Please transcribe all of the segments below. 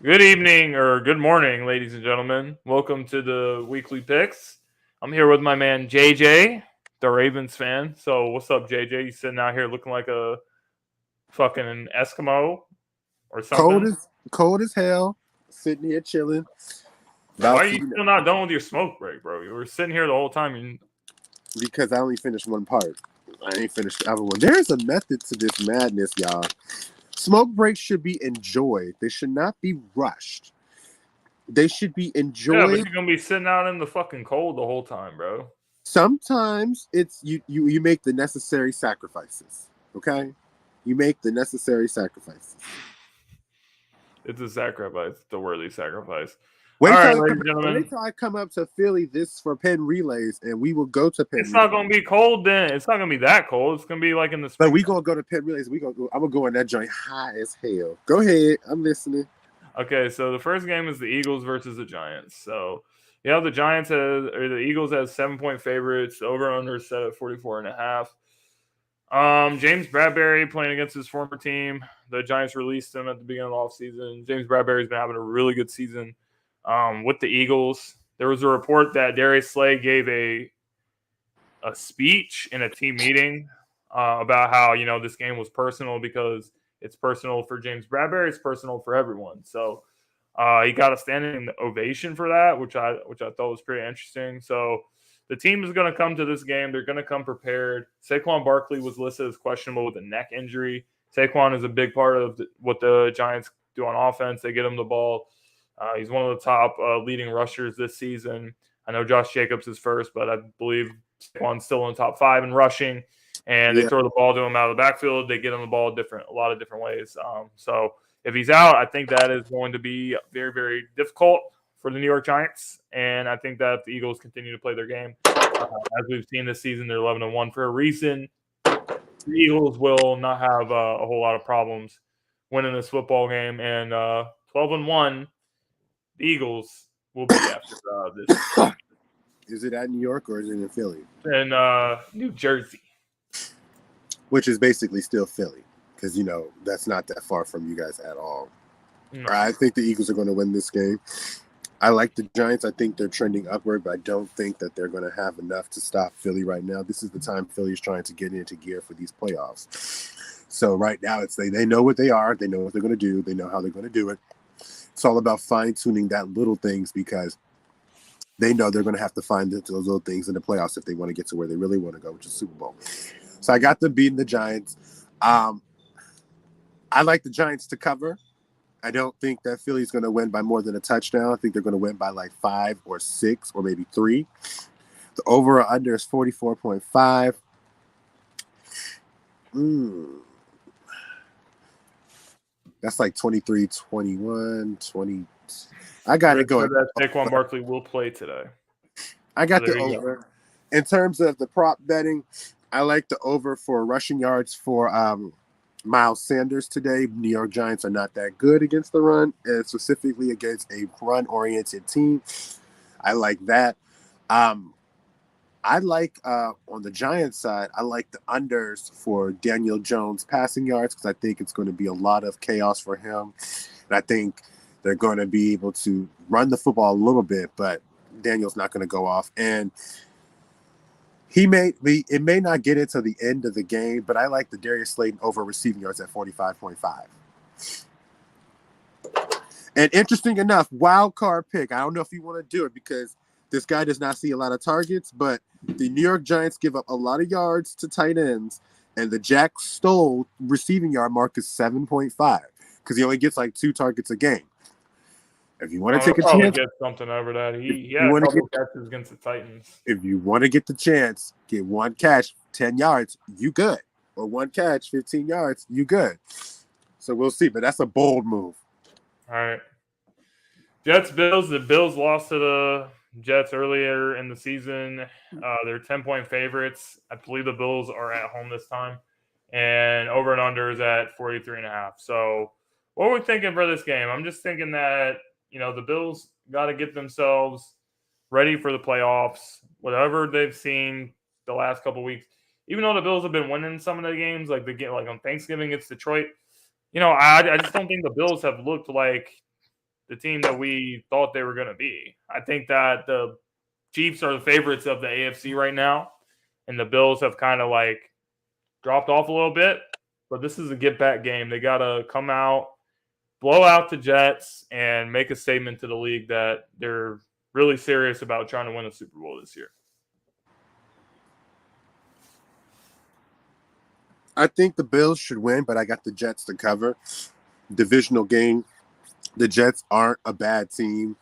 Good evening or good morning, ladies and gentlemen. Welcome to the weekly picks. I'm here with my man JJ, the Ravens fan. So, what's up, JJ? You sitting out here looking like a fucking Eskimo or Cold something? as cold as hell. Sitting here chilling. Why About are to, you still not done with your smoke break, bro? You were sitting here the whole time. And because I only finished one part. I ain't finished the other one. There's a method to this madness, y'all. Smoke breaks should be enjoyed. They should not be rushed. They should be yeah, but enjoyed. you're gonna be sitting out in the fucking cold the whole time, bro. Sometimes it's you make the necessary sacrifices. Okay? You make the necessary sacrifices. It's a sacrifice. It's a worthy sacrifice. All Wait till right, I ladies come and gentlemen. wait till I come up to Philly this for Penn relays and we will go to Penn It's not relays. gonna be cold then. It's not gonna be that cold. It's gonna be like in the But we springtime. gonna go to Penn relays. I'm gonna go in that joint high as hell. Go ahead. I'm listening. Okay, so the first game is the Eagles versus the Giants. So you have the Giants or the Eagles as 7-point favorites. Over under set at 44 and a half. James Bradbury playing against his former team. The Giants released him at the beginning of the offseason. James Bradbury's been having a really good season with the Eagles. There was a report that Darius Slay gave a speech in a team meeting about how this game was personal because it's personal for James Bradbury, it's personal for everyone. So he got a standing ovation for that, which I thought was pretty interesting. So the team is going to come to this game. They're going to come prepared. Saquon Barkley was listed as questionable with a neck injury. Saquon is a big part of what the Giants do on offense. They get him the ball. He's one of the top leading rushers this season. I know Josh Jacobs is first, but I believe Saquon's still in the top 5 in rushing. And they Yeah. throw the ball to him out of the backfield. They get him the ball a lot of different ways. So if he's out, I think that is going to be very, very difficult for the New York Giants. And I think that if the Eagles continue to play their game, as we've seen this season, they're 11-1 for a reason. The Eagles will not have a whole lot of problems winning this football game. And 12-1, the Eagles will be after this Is it at New York or is it in Philly? in New Jersey. Which is basically still Philly, because that's not that far from you guys at all. No. I think the Eagles are going to win this game. I like the Giants. I think they're trending upward, but I don't think that they're going to have enough to stop Philly right now. This is the time Philly's trying to get into gear for these playoffs. So right now, it's they know what they are. They know what they're going to do. They know how they're going to do it. It's all about fine tuning that little things because they know they're going to have to find those little things in the playoffs if they want to get to where they really want to go, which is Super Bowl. So I got them beating the Giants. I like the Giants to cover. I don't think that Philly's going to win by more than a touchdown. I think they're going to win by like 5 or 6 or maybe 3. The over or under is 44.5. That's like 23, 21, 20. I got Rick it said going. that Saquon Barkley will play today. I So got there the you go. over. In terms of the prop betting, I like the over for rushing yards for Miles Sanders today. New York Giants are not that good against the run, and specifically against a run-oriented team. I like that. I like on the Giants side, I like the unders for Daniel Jones passing yards because I think it's going to be a lot of chaos for him. And I think they're going to be able to run the football a little bit, but Daniel's not going to go off. And it may not get into the end of the game, but I like the Darius Slayton over receiving yards at 45.5. And interesting enough, wild card pick. I don't know if you want to do it because this guy does not see a lot of targets, but the New York Giants give up a lot of yards to tight ends, and the Jack Stoll receiving yard mark is 7.5 because he only gets like 2 targets a game. If you want to He'll take a probably chance, get something over that. if He you had a want to couple get of catches against the Titans. if you want to get the chance, get one catch, 10 yards, you good. Or one catch, 15 yards, you good. So we'll see, but that's a bold move. All right. Jets Bills. The Bills lost to the Jets earlier in the season. They're 10-point favorites. I believe the Bills are at home this time. And over and under is at 43.5. So what are we thinking for this game? I'm just thinking that, the Bills got to get themselves ready for the playoffs. Whatever they've seen the last couple weeks, even though the Bills have been winning some of the games, like like on Thanksgiving against Detroit, I just don't think the Bills have looked like the team that we thought they were going to be. I think that the Chiefs are the favorites of the AFC right now, and the Bills have kind of like dropped off a little bit. But this is a get-back game. They got to come out, blow out the Jets, and make a statement to the league that they're really serious about trying to win a Super Bowl this year. I think the Bills should win, but I got the Jets to cover. Divisional game. The Jets aren't a bad team.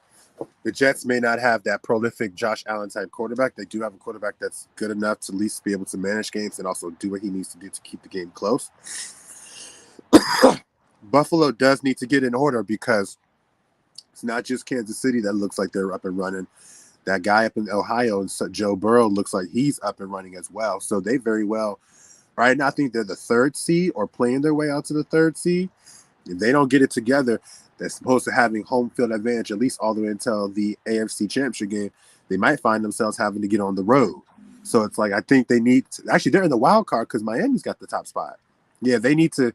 The Jets may not have that prolific Josh Allen type quarterback. They do have a quarterback that's good enough to at least be able to manage games and also do what he needs to do to keep the game close. Buffalo does need to get in order because it's not just Kansas City that looks like they're up and running. That guy up in Ohio, Joe Burrow, looks like he's up and running as well. So they very well, right now, I think they're the third seed or playing their way out to the third seed. If they don't get it together, they're supposed to having home field advantage at least all the way until the AFC Championship game. They might find themselves having to get on the road. So it's like I think they need to, actually they're in the wild card because Miami's got the top spot. Yeah, they need to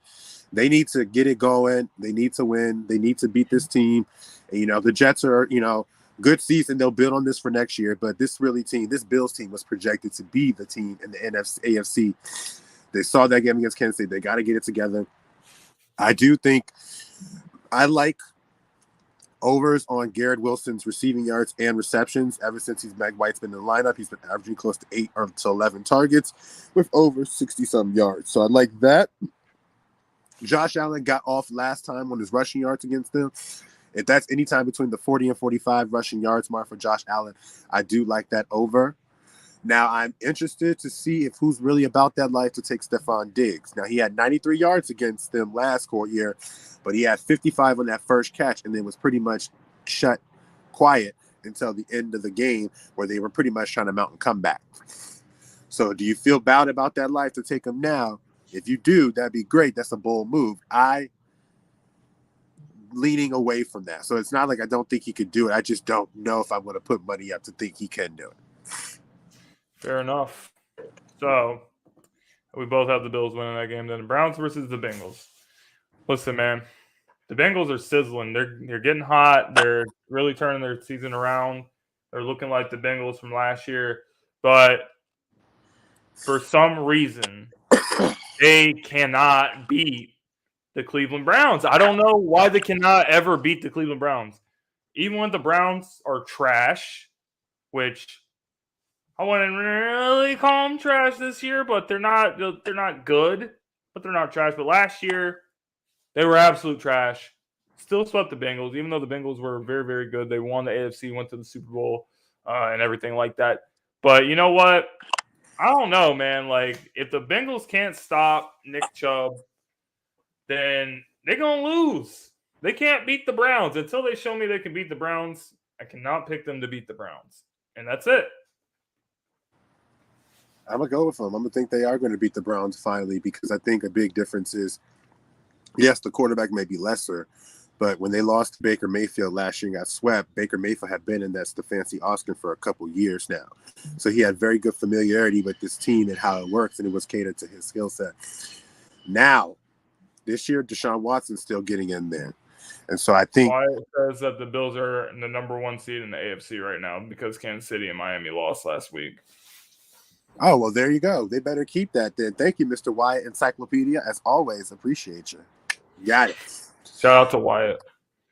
get it going. They need to win. They need to beat this team. And, the Jets are, good season. They'll build on this for next year. But this Bills team was projected to be the team in the AFC. They saw that game against Kansas City. They got to get it together. I do think I like overs on Garrett Wilson's receiving yards and receptions. Ever since Meg White's been in the lineup, he's been averaging close to 8 or to 11 targets with over 60-some yards. So I like that. Josh Allen got off last time on his rushing yards against them. If that's any time between the 40 and 45 rushing yards mark for Josh Allen, I do like that over. Now, I'm interested to see if who's really about that life to take Stephon Diggs. Now, he had 93 yards against them last year, but he had 55 on that first catch and then was pretty much shut quiet until the end of the game where they were pretty much trying to mount a comeback. So do you feel bad about that life to take him now? If you do, that'd be great. That's a bold move. Leaning away from that. So it's not like I don't think he could do it. I just don't know if I'm going to put money up to think he can do it. Fair enough. So we both have the Bills winning that game. Then the Browns versus the Bengals. Listen, man, the Bengals are sizzling. They're getting hot. They're really turning their season around. They're looking like the Bengals from last year. But for some reason, they cannot beat the Cleveland Browns. I don't know why they cannot ever beat the Cleveland Browns. Even when the Browns are trash, which I wouldn't really call them trash this year, but they're not good, but they're not trash. But last year, they were absolute trash. Still swept the Bengals, even though the Bengals were very, very good. They won the AFC, went to the Super Bowl, and everything like that. But you know what? I don't know, man. Like, if the Bengals can't stop Nick Chubb, then they're going to lose. They can't beat the Browns. Until they show me they can beat the Browns, I cannot pick them to beat the Browns. And that's it. I'm going to go with them. I'm going to think they are going to beat the Browns finally because I think a big difference is, yes, the quarterback may be lesser, but when they lost to Baker Mayfield last year and got swept, Baker Mayfield had been in that Stefanski Oscar for a couple years now. So he had very good familiarity with this team and how it works, and it was catered to his skill set. Now, this year, Deshaun Watson's still getting in there. And so I think Why it says that the Bills are in the number 1 seed in the AFC right now because Kansas City and Miami lost last week. Oh, well, there you go. They better keep that then. Thank you, Mr. Wyatt Encyclopedia. As always, appreciate you. Got it. Shout out to Wyatt.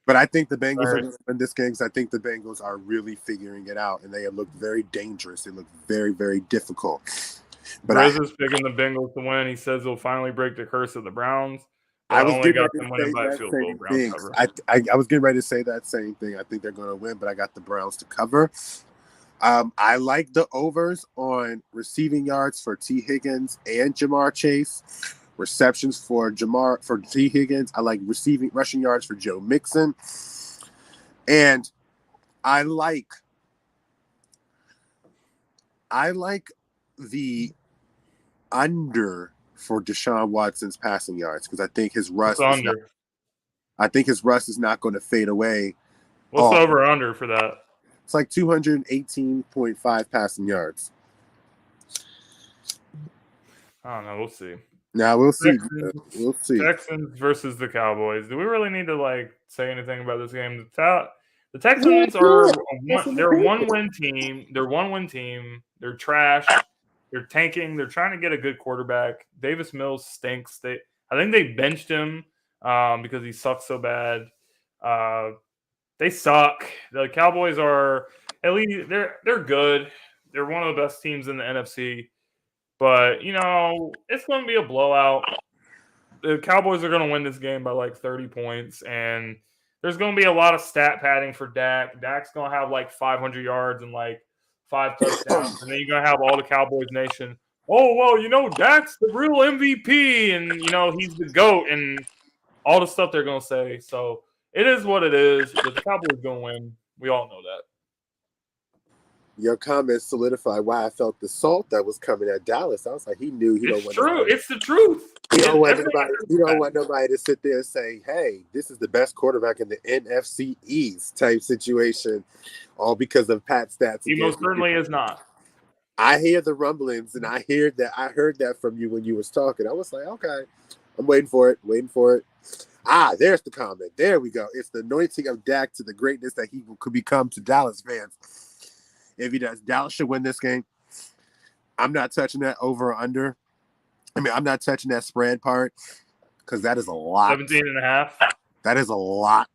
But I think the Bengals are going to win this game because I think the Bengals are really figuring it out, and they have looked very dangerous. They look very, very difficult. But Riz is picking the Bengals to win. He says they'll finally break the curse of the Browns. I was only got them winning by a field goal. Browns cover. I was getting ready to say that same thing. I think they're going to win, but I got the Browns to cover. I like the overs on receiving yards for T. Higgins and Jamar Chase. Receptions for T. Higgins. I like rushing yards for Joe Mixon. And I like the under for Deshaun Watson's passing yards because I think his rust is not going to fade away. What's the over under for that? It's like 218.5 passing yards. I don't know. We'll see. Now we'll see. Texans, We'll see. Texans versus the Cowboys. Do we really need to say anything about this game? The Texans they're a one-win team. They're a one-win team. They're trash. They're tanking. They're trying to get a good quarterback. Davis Mills stinks. I think they benched him because he sucks so bad. They suck. The Cowboys are at least they're good. They're one of the best teams in the NFC. But it's going to be a blowout. The Cowboys are going to win this game by 30 points, and there's going to be a lot of stat padding for Dak. Dak's going to have 500 yards and 5 touchdowns, and then you're going to have all the Cowboys nation. Oh, well, Dak's the real MVP, and he's the GOAT, and all the stuff they're going to say. So it is what it is. But the Cowboys are going to win. We all know that. Your comments solidify why I felt the salt that was coming at Dallas. I was like, he knew he don't want. True. It's the truth. He don't want nobody to sit there and say, "Hey, this is the best quarterback in the NFC East" type situation, all because of Pat stats. He most certainly is not. I hear the rumblings, and I heard that from you when you was talking. I was like, okay, I'm waiting for it. There's the comment. There we go. It's the anointing of Dak to the greatness that he could become to Dallas fans. If he does, Dallas should win this game. I'm not touching that over or under. I'm not touching that spread part because that is a lot. 17.5. That is a lot.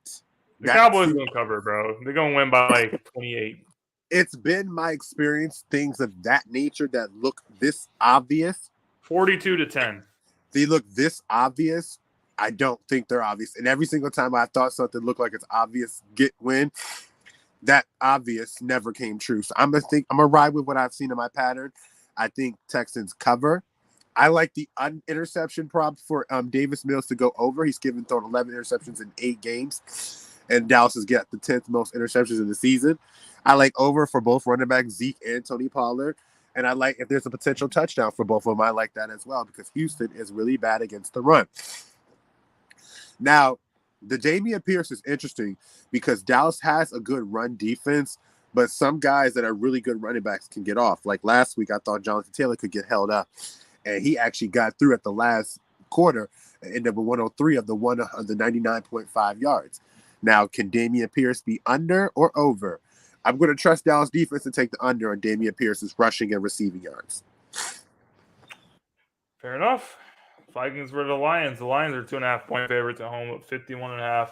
The Cowboys are going to cover, bro. They're going to win by 28. It's been my experience, things of that nature that look this obvious. 42-10. They look this obvious. I don't think they're obvious. And every single time I thought something looked like it's obvious, win. That obvious never came true. So I'm gonna ride with what I've seen in my pattern. I think Texans cover. I like the interception prop for Davis Mills to go over. He's thrown 11 interceptions in 8 games, and Dallas has got the 10th most interceptions in the season. I like over for both running backs Zeke and Tony Pollard, and I like if there's a potential touchdown for both of them. I like that as well because Houston is really bad against the run. Now, the Dameon Pierce is interesting because Dallas has a good run defense, but some guys that are really good running backs can get off. Like last week, I thought Jonathan Taylor could get held up, and he actually got through at the last quarter and ended up with 103 of the 99.5 yards. Now, can Dameon Pierce be under or over? I'm going to trust Dallas defense to take the under on Dameon Pierce's rushing and receiving yards. Fair enough. Vikings were the Lions. The Lions are 2.5-point favorites at home at 51.5.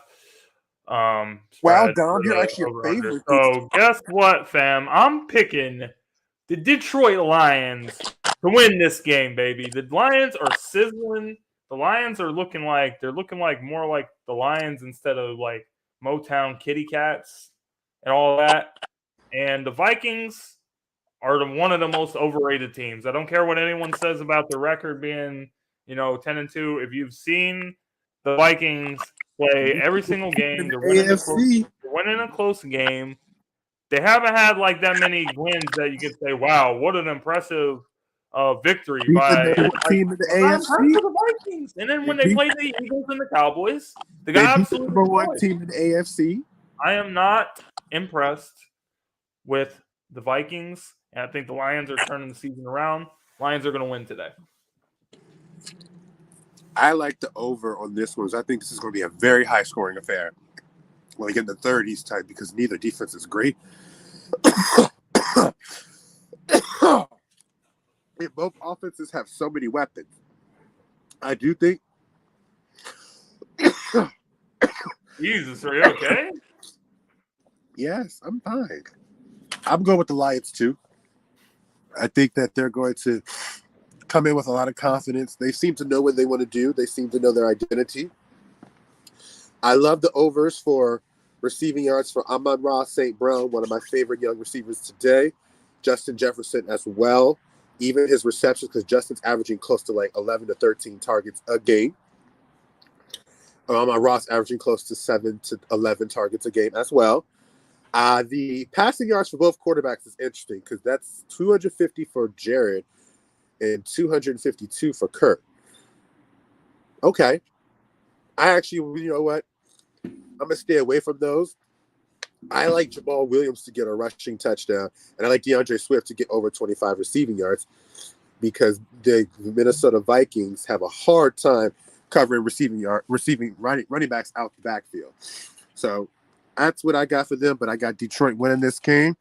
Well done. You're actually a favorite. So guess what, fam? I'm picking the Detroit Lions to win this game, baby. The Lions are sizzling. The Lions are looking more like the Lions instead of Motown Kitty Cats and all that. And the Vikings are one of the most overrated teams. I don't care what anyone says about the record being 10-2. If you've seen the Vikings play every single game, they're winning a close game. They haven't had that many wins that you can say, "Wow, what an impressive victory by the team of the AFC." The Vikings. And then when they play the Eagles and the Cowboys, they got absolutely number one team in the AFC. I am not impressed with the Vikings, and I think the Lions are turning the season around. Lions are going to win today. I like the over on this one. I think this is going to be a very high-scoring affair. When we get in the 30s type, because neither defense is great. Both offenses have so many weapons. I do think. Jesus, are you okay? Yes, I'm fine. I'm going with the Lions too. I think that they're going to come in with a lot of confidence. They seem to know what they want to do. They seem to know their identity. I love the overs for receiving yards for Amon-Ra St. Brown, one of my favorite young receivers today. Justin Jefferson as well. Even his receptions, because Justin's averaging close to 11 to 13 targets a game. Amon-Ra's averaging close to 7 to 11 targets a game as well. The passing yards for both quarterbacks is interesting because that's 250 for Jared and 252 for Kurt. Okay. I actually, you know what? I'm going to stay away from those. I like Jamal Williams to get a rushing touchdown, and I like DeAndre Swift to get over 25 receiving yards. because the Minnesota Vikings have a hard time covering running backs out the backfield. So that's what I got for them, but I got Detroit winning this game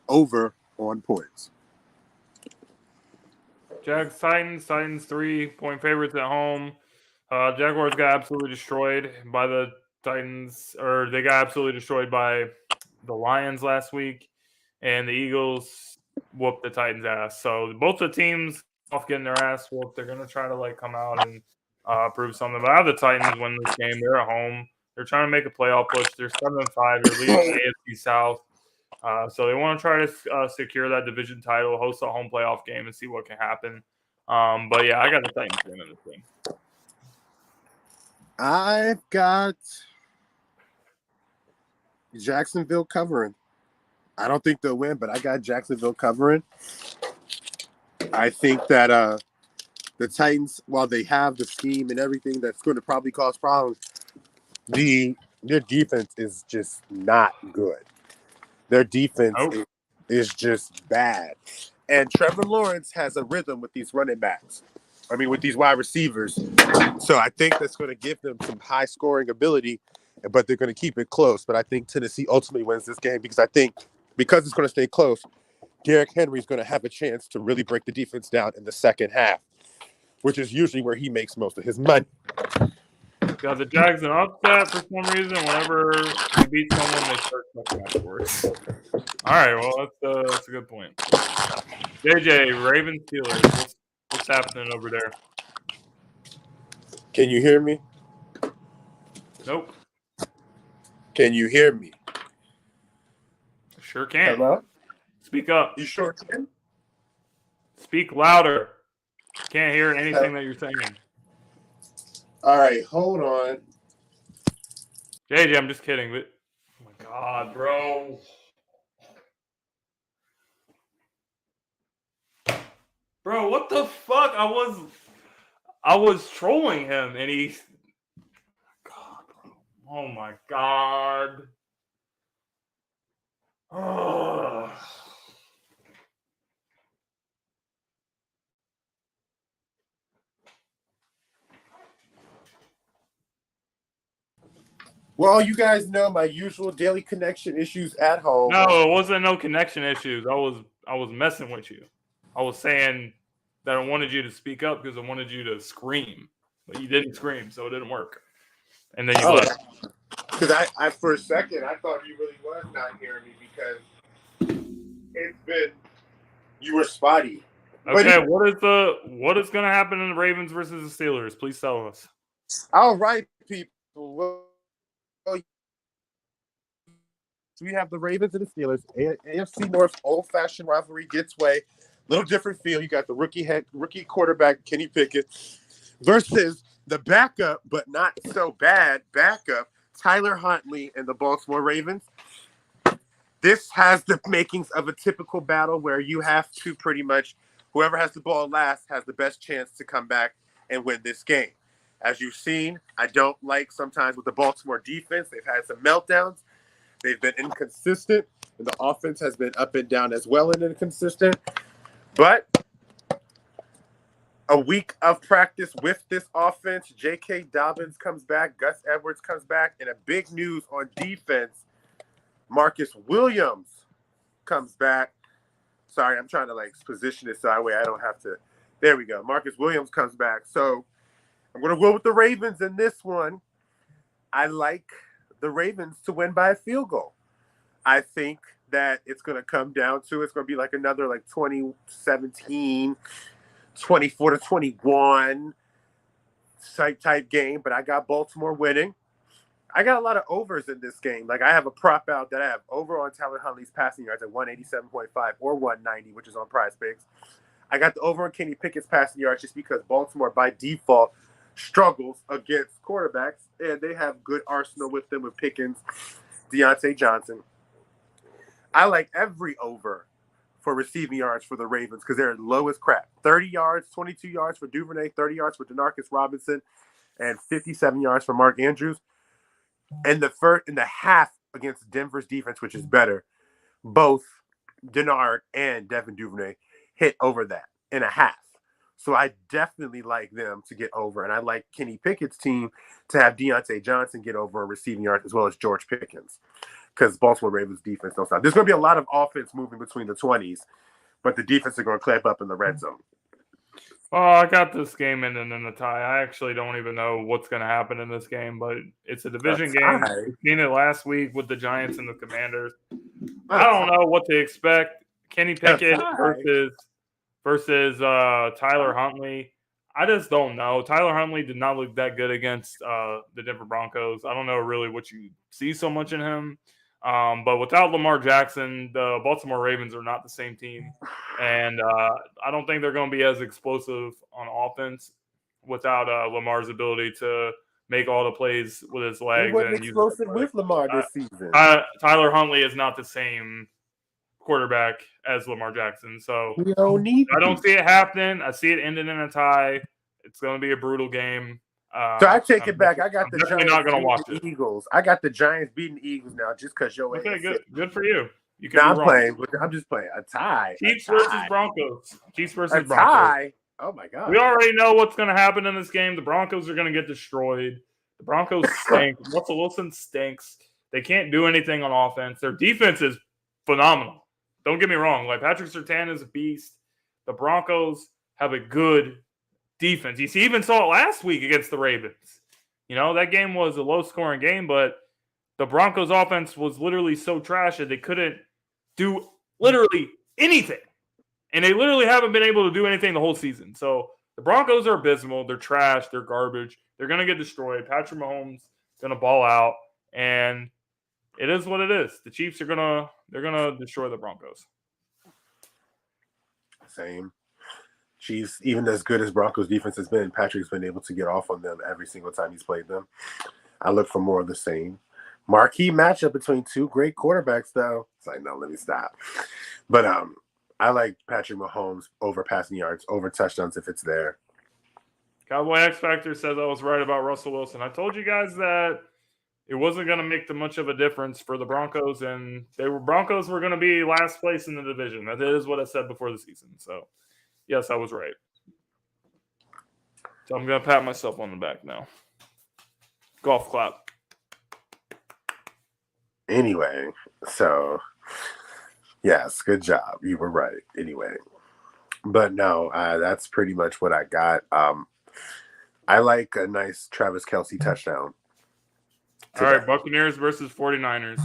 over on points. Jags, Titans, 3-point favorites at home. Jaguars got absolutely destroyed by the Titans, or they got absolutely destroyed by the Lions last week, and the Eagles whooped the Titans' ass. So both the teams off getting their ass whooped. They're gonna try to come out and prove something. But I have the Titans win this game. They're at home. They're trying to make a playoff push. They're 7-5. They're leading the AFC South. So they want to try to secure that division title, host a home playoff game, and see what can happen. But yeah, I got the Titans winning this thing. I've got Jacksonville covering. I don't think they'll win, but I got Jacksonville covering. I think that the Titans, while they have the scheme and everything that's going to probably cause problems, their defense is just not good. Their defense is just bad. And Trevor Lawrence has a rhythm with these running backs. I mean, with these wide receivers. So I think that's going to give them some high scoring ability, but they're going to keep it close. But I think Tennessee ultimately wins this game because it's going to stay close, Derrick Henry is going to have a chance to really break the defense down in the second half, which is usually where he makes most of his money. Got the Jags an upset for some reason. Whenever they beat someone, they start fucking afterwards. All right, well, that's a good point. JJ, Ravens, Steelers. What's happening over there? Can you hear me? Nope. Can you hear me? Sure can. Hello? Speak up. You sure can? Speak louder. Can't hear anything that you're saying. All right, hold on. JJ, I'm just kidding. But oh my God, bro. Bro, what the fuck? I was trolling him, and he. God, bro. Oh my God. Oh. Well, you guys know my usual daily connection issues at home. No, it wasn't no connection issues. I was messing with you. I was saying that I wanted you to speak up because I wanted you to scream, but you didn't scream, so it didn't work. And then you left. Because I for a second I thought you really was not hearing me because you were spotty. Okay, what is going to happen in the Ravens versus the Steelers? Please tell us. All right, people. Well, we have the Ravens and the Steelers. AFC North's old-fashioned rivalry gets way. Little different feel. You got the rookie quarterback Kenny Pickett versus the backup, but not so bad backup, Tyler Huntley and the Baltimore Ravens. This has the makings of a typical battle where you have to pretty much, whoever has the ball last has the best chance to come back and win this game. As you've seen, I don't like sometimes with the Baltimore defense. They've had some meltdowns. They've been inconsistent, and the offense has been up and down as well and inconsistent. But a week of practice with this offense, J.K. Dobbins comes back, Gus Edwards comes back, and a big news on defense, Marcus Williams comes back. Sorry, I'm trying to position it so that way I don't have to. There we go. Marcus Williams comes back. So I'm going to go with the Ravens in this one. I like the Ravens to win by a field goal. I think that it's going to come down to, it's going to be another 2017, 24-21 type game, but I got Baltimore winning. I got a lot of overs in this game. I have a prop out that I have over on Tyler Huntley's passing yards at 187.5 or 190, which is on Prize Picks. I got the over on Kenny Pickett's passing yards just because Baltimore by default struggles against quarterbacks, and they have good arsenal with them with Pickens, Deontay Johnson. I like every over for receiving yards for the Ravens because they're low as crap. 30 yards, 22 yards for Duvernay, 30 yards for Denarcus Robinson, and 57 yards for Mark Andrews. And the half against Denver's defense, which is better, both Denard and Devin Duvernay hit over that in a half. So I definitely like them to get over. And I like Kenny Pickett's team to have Deontay Johnson get over receiving yards as well as George Pickens. Because Baltimore Ravens defense don't stop. There's going to be a lot of offense moving between the 20s, but the defense are going to clamp up in the red zone. Oh, I got this game ending in a tie. I actually don't even know what's going to happen in this game, but it's a division game. We've seen it last week with the Giants and the Commanders. I don't know what to expect. Kenny Pickett versus Tyler Huntley. I just don't know. Tyler Huntley did not look that good against the Denver Broncos. I don't know really what you see so much in him. But without Lamar Jackson, the Baltimore Ravens are not the same team. And I don't think they're going to be as explosive on offense without Lamar's ability to make all the plays with his legs. He wasn't explosive with Lamar this season. Tyler Huntley is not the same quarterback as Lamar Jackson. So I don't see it happening. I see it ending in a tie. It's going to be a brutal game. So I take it back. I got the Giants not going to watch the Eagles. I got the Giants beating the Eagles now just because you're okay. Good for you. You can I'm playing. I'm just playing a tie. Chiefs versus Broncos. Chiefs versus Broncos. Tie. Oh my God. We already know what's going to happen in this game. The Broncos are going to get destroyed. The Broncos stink. Russell Wilson stinks. They can't do anything on offense. Their defense is phenomenal. Don't get me wrong. Like Patrick Surtain is a beast. The Broncos have a good defense. You see, even saw it last week against the Ravens. You know, that game was a low-scoring game, but the Broncos' offense was literally so trash that they couldn't do literally anything. And they literally haven't been able to do anything the whole season. So the Broncos are abysmal. They're trash. They're garbage. They're going to get destroyed. Patrick Mahomes is going to ball out. And it is what it is. The Chiefs are going to destroy the Broncos. Same. Chiefs, even as good as Broncos defense has been, Patrick's been able to get off on them every single time he's played them. I look for more of the same. Marquee matchup between two great quarterbacks, though. It's like, no, let me stop. But I like Patrick Mahomes over passing yards, over touchdowns if it's there. Cowboy X Factor says I was right about Russell Wilson. I told you guys that it wasn't going to make much of a difference for the Broncos, and Broncos were going to be last place in the division. That is what I said before the season. So, yes, I was right. So I'm going to pat myself on the back now. Golf clap. Anyway, so yes, good job. You were right. Anyway, but no, that's pretty much what I got. I like a nice Travis Kelce touchdown. All right, Buccaneers versus 49ers.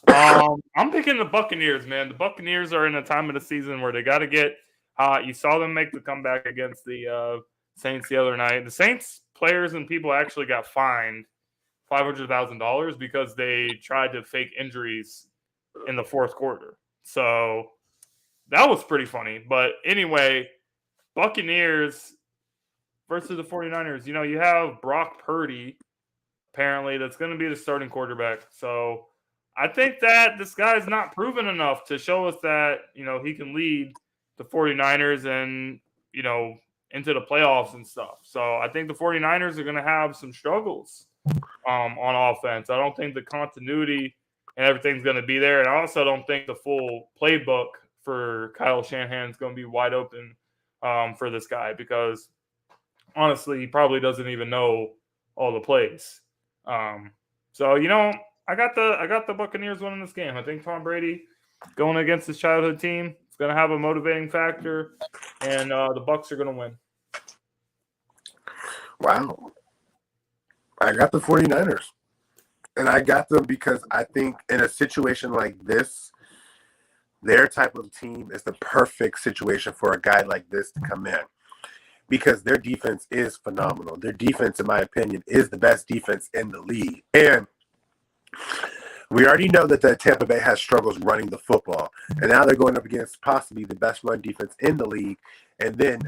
I'm picking the Buccaneers, man. The Buccaneers are in a time of the season where they got to get hot. You saw them make the comeback against the Saints the other night. The Saints players and people actually got fined $500,000 because they tried to fake injuries in the fourth quarter. So that was pretty funny. But anyway, Buccaneers versus the 49ers. You know, you have Brock Purdy, apparently, that's going to be the starting quarterback. So I think that this guy's not proven enough to show us that, you know, he can lead the 49ers and, you know, into the playoffs and stuff. So I think the 49ers are going to have some struggles on offense. I don't think the continuity and everything's going to be there. And I also don't think the full playbook for Kyle Shanahan is going to be wide open for this guy because, honestly, he probably doesn't even know all the plays. So, you know, I got the Buccaneers winning this game. I think Tom Brady going against his childhood team is going to have a motivating factor, and the Bucs are going to win. Wow. I got the 49ers. And I got them because I think in a situation like this, their type of team is the perfect situation for a guy like this to come in. Because their defense is phenomenal. Their defense, in my opinion, is the best defense in the league. And we already know that the Tampa Bay has struggles running the football. And now they're going up against possibly the best run defense in the league. And then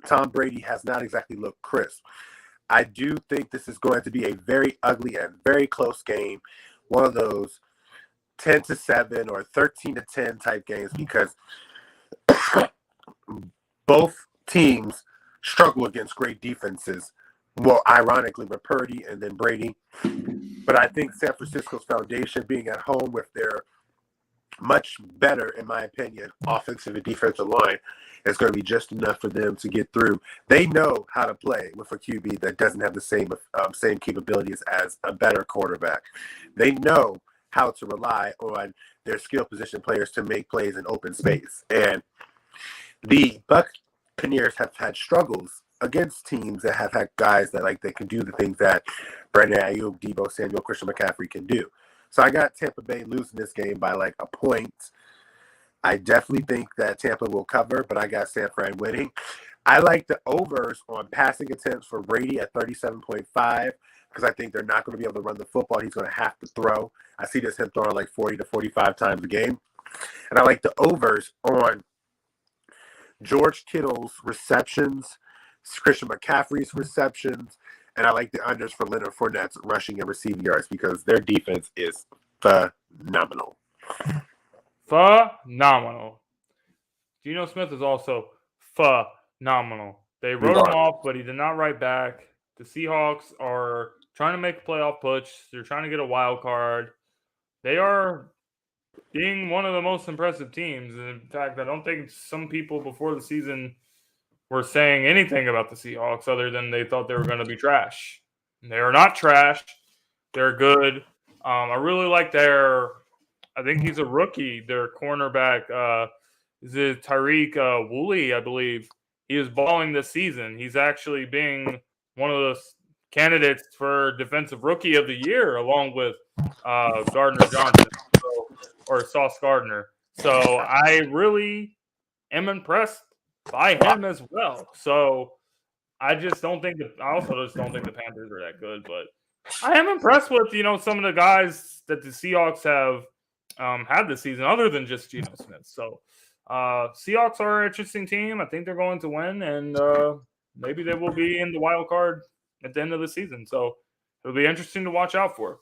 Tom Brady has not exactly looked crisp. I do think this is going to be a very ugly and very close game. One of those 10-7 or 13-10 type games because both teams struggle against great defenses. Well, ironically, with Purdy and then Brady. But I think San Francisco's foundation being at home with their much better, in my opinion, offensive and defensive line. It's going to be just enough for them to get through. They know how to play with a QB that doesn't have the same capabilities as a better quarterback. They know how to rely on their skill position players to make plays in open space. And the Buccaneers have had struggles against teams that have had guys that they can do the things that Brandon Ayuk, Deebo Samuel, Christian McCaffrey can do. So I got Tampa Bay losing this game by a point. I definitely think that Tampa will cover, but I got San Fran winning. I like the overs on passing attempts for Brady at 37.5 because I think they're not going to be able to run the football. He's going to have to throw. I see him throwing 40 to 45 times a game. And I like the overs on George Kittle's receptions, Christian McCaffrey's receptions, and I like the unders for Leonard Fournette's rushing and receiving yards because their defense is phenomenal. Phenomenal. Geno Smith is also phenomenal. They wrote him off, but he did not write back. The Seahawks are trying to make a playoff push. They're trying to get a wild card. They are being one of the most impressive teams. In fact, I don't think some people before the season were saying anything about the Seahawks other than they thought they were going to be trash. They are not trash. They're good. I really like I think he's a rookie, their cornerback. Is it Tyreek Woolley, I believe. He is balling this season. He's actually being one of the candidates for Defensive Rookie of the Year, along with Gardner Johnson or Sauce Gardner. So I really am impressed by him as well. So I also just don't think the Panthers are that good, but I am impressed with some of the guys that the Seahawks have had this season, other than just Geno Smith. So Seahawks are an interesting team. I think they're going to win, and maybe they will be in the wild card at the end of the season. So it'll be interesting to watch out for.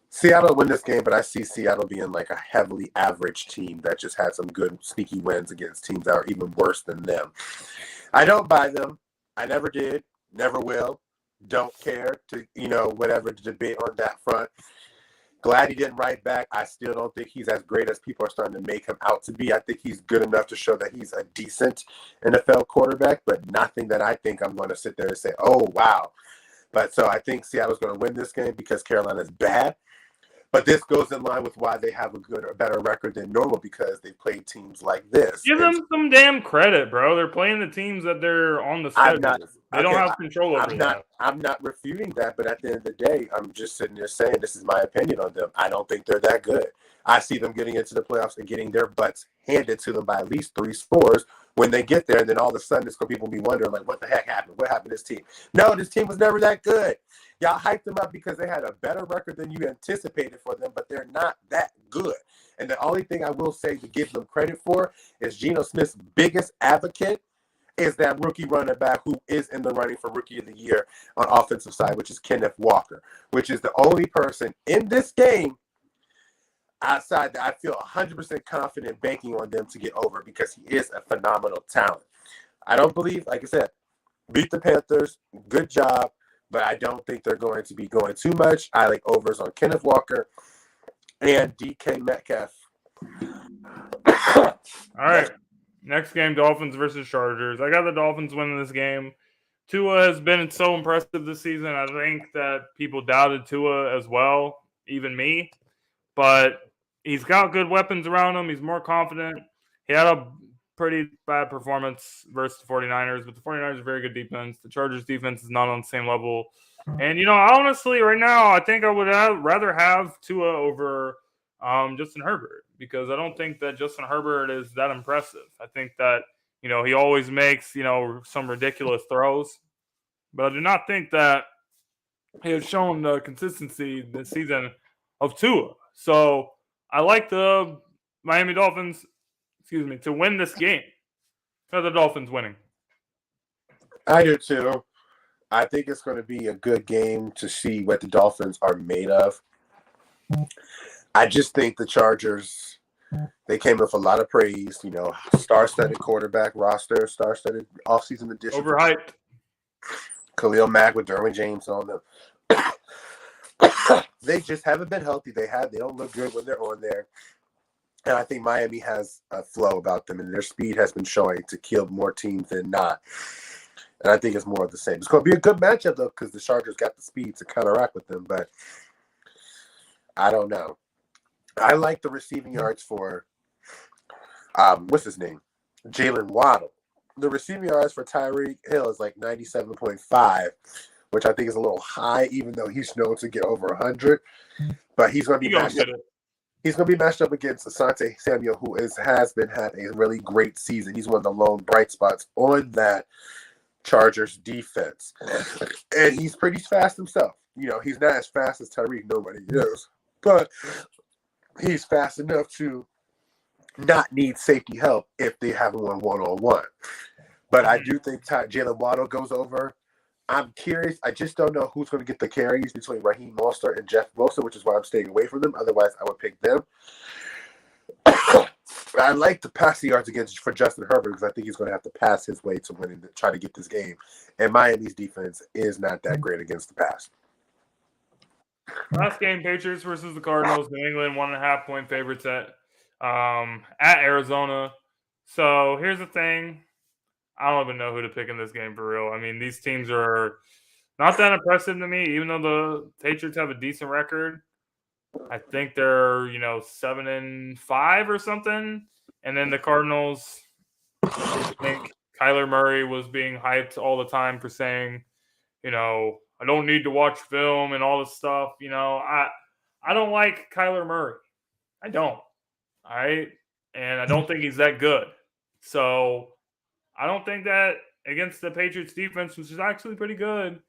Seattle win this game, but I see Seattle being a heavily average team that just had some good sneaky wins against teams that are even worse than them. I don't buy them. I never did, never will. Don't care to, whatever to debate on that front. Glad he didn't write back. I still don't think he's as great as people are starting to make him out to be. I think he's good enough to show that he's a decent NFL quarterback, but nothing that I think I'm going to sit there and say, oh, wow. But so I think Seattle's going to win this game because Carolina's bad. But this goes in line with why they have a better record than normal because they played teams like this. Give them some damn credit, bro. They're playing the teams that they're on the schedule. They don't have control over that. I'm not refuting that, but at the end of the day, I'm just sitting there saying this is my opinion on them. I don't think they're that good. I see them getting into the playoffs and getting their butts handed to them by at least 3 scores when they get there. And then all of a sudden, it's going to people be wondering, what the heck happened? What happened to this team? No, this team was never that good. Y'all hyped them up because they had a better record than you anticipated for them, but they're not that good. And the only thing I will say to give them credit for is Geno Smith's biggest advocate is that rookie running back who is in the running for Rookie of the Year on offensive side, which is Kenneth Walker, which is the only person in this game outside that I feel 100% confident banking on them to get over because he is a phenomenal talent. I don't believe, like I said, beat the Panthers, good job, but I don't think they're going to be going too much. I like overs on Kenneth Walker and DK Metcalf. All right. Next game, Dolphins versus Chargers. I got the Dolphins winning this game. Tua has been so impressive this season. I think that people doubted Tua as well, even me. But he's got good weapons around him. He's more confident. He had a pretty bad performance versus the 49ers, but the 49ers are very good defense. The Chargers defense is not on the same level. And, honestly, right now, I think I would rather have Tua over Justin Herbert because I don't think that Justin Herbert is that impressive. I think that, he always makes, some ridiculous throws. But I do not think that he has shown the consistency this season of Tua. So I like the Miami Dolphins, to win this game. For the Dolphins winning. I do too. I think it's going to be a good game to see what the Dolphins are made of. I just think the Chargers, they came with a lot of praise, star-studded quarterback roster, star-studded offseason addition. Overhyped. Khalil Mack with Derwin James on them. They just haven't been healthy. They don't look good when they're on there. And I think Miami has a flow about them, and their speed has been showing to kill more teams than not. And I think it's more of the same. It's going to be a good matchup, though, because the Chargers got the speed to counteract with them. But I don't know. I like the receiving yards for, what's his name? Jalen Waddle. The receiving yards for Tyreek Hill is like 97.5, which I think is a little high, even though he's known to get over 100. But he's going to be matched up. He's going to be matched up against Asante Samuel, who has had a really great season. He's one of the lone bright spots on that Chargers defense. And he's pretty fast himself. You know, he's not as fast as Tyreek, nobody is. But he's fast enough to not need safety help if they have him on one-on-one. But I do think Jalen Waddle goes over. I'm curious. I just don't know who's going to get the carries between Raheem Mostert and Jeff Wilson, which is why I'm staying away from them. Otherwise, I would pick them. I like the passing yards for Justin Herbert because I think he's going to have to pass his way to win and try to get this game. And Miami's defense is not that great against the pass. Last game, Patriots versus the Cardinals. New England 1.5-point favorites at Arizona. So here's the thing. I don't even know who to pick in this game for real. I mean, these teams are not that impressive to me, even though the Patriots have a decent record. I think they're, 7-5 or something. And then the Cardinals, I think Kyler Murray was being hyped all the time for saying, I don't need to watch film and all this stuff. I don't like Kyler Murray. I don't. All right. And I don't think he's that good. So I don't think that against the Patriots defense, which is actually pretty good,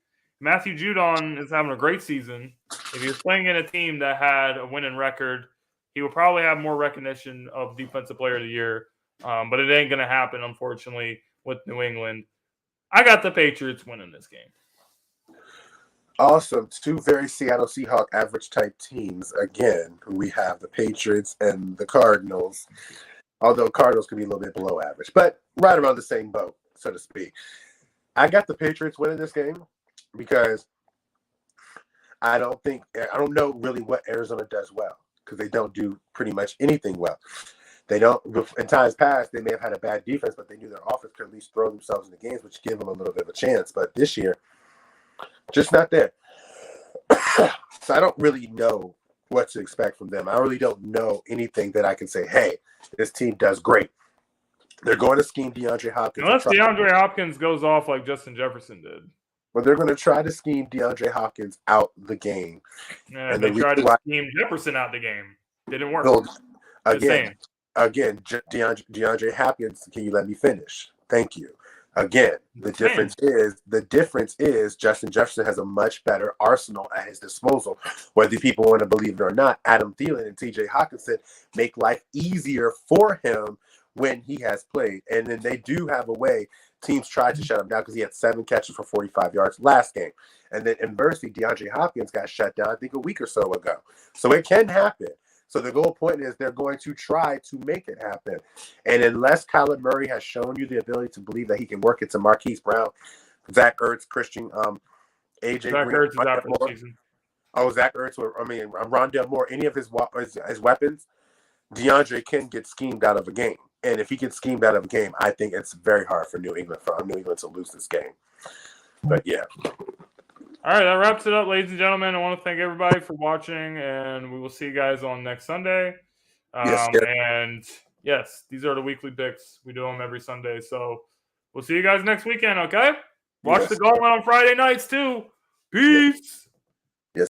Matthew Judon is having a great season. If he was playing in a team that had a winning record, he would probably have more recognition of Defensive Player of the Year. But it ain't going to happen, unfortunately, with New England. I got the Patriots winning this game. Awesome. Two very Seattle Seahawks average type teams. Again, we have the Patriots and the Cardinals. Although Cardinals can be a little bit below average, but right around the same boat, so to speak. I got the Patriots winning this game because I don't know really what Arizona does well because they don't do pretty much anything well. They don't, in times past, they may have had a bad defense, but they knew their offense could at least throw themselves into games, which give them a little bit of a chance. But this year, just not there. So I don't really know what to expect from them. I really don't know anything that I can say, hey, this team does great. They're going to scheme DeAndre Hopkins. Unless DeAndre Hopkins goes off like Justin Jefferson did. But they're going to try to scheme DeAndre Hopkins out the game. Yeah, and they tried to scheme Jefferson out the game. Didn't work. So, again, DeAndre Hopkins, can you let me finish? Thank you. Again, the difference is Justin Jefferson has a much better arsenal at his disposal. Whether people want to believe it or not, Adam Thielen and TJ Hawkinson make life easier for him when he has played. And then they do have a way. Teams tried to shut him down because he had 7 catches for 45 yards last game. And then inversely, DeAndre Hopkins got shut down, I think, a week or so ago. So it can happen. So the goal point is they're going to try to make it happen. And unless Kyler Murray has shown you the ability to believe that he can work it to Marquise Brown, Zach Ertz, Christian, AJ Zach Green, Ertz is out for the season. Oh, Zach Ertz, Rondell Moore, any of his weapons, DeAndre can get schemed out of a game. And if he gets schemed out of a game, I think it's very hard for New England to lose this game. But yeah. All right, that wraps it up, ladies and gentlemen. I want to thank everybody for watching, and we will see you guys on next Sunday. And yes, these are the weekly picks. We do them every Sunday. So we'll see you guys next weekend, okay? Watch the Gauntlet on Friday nights, too. Peace.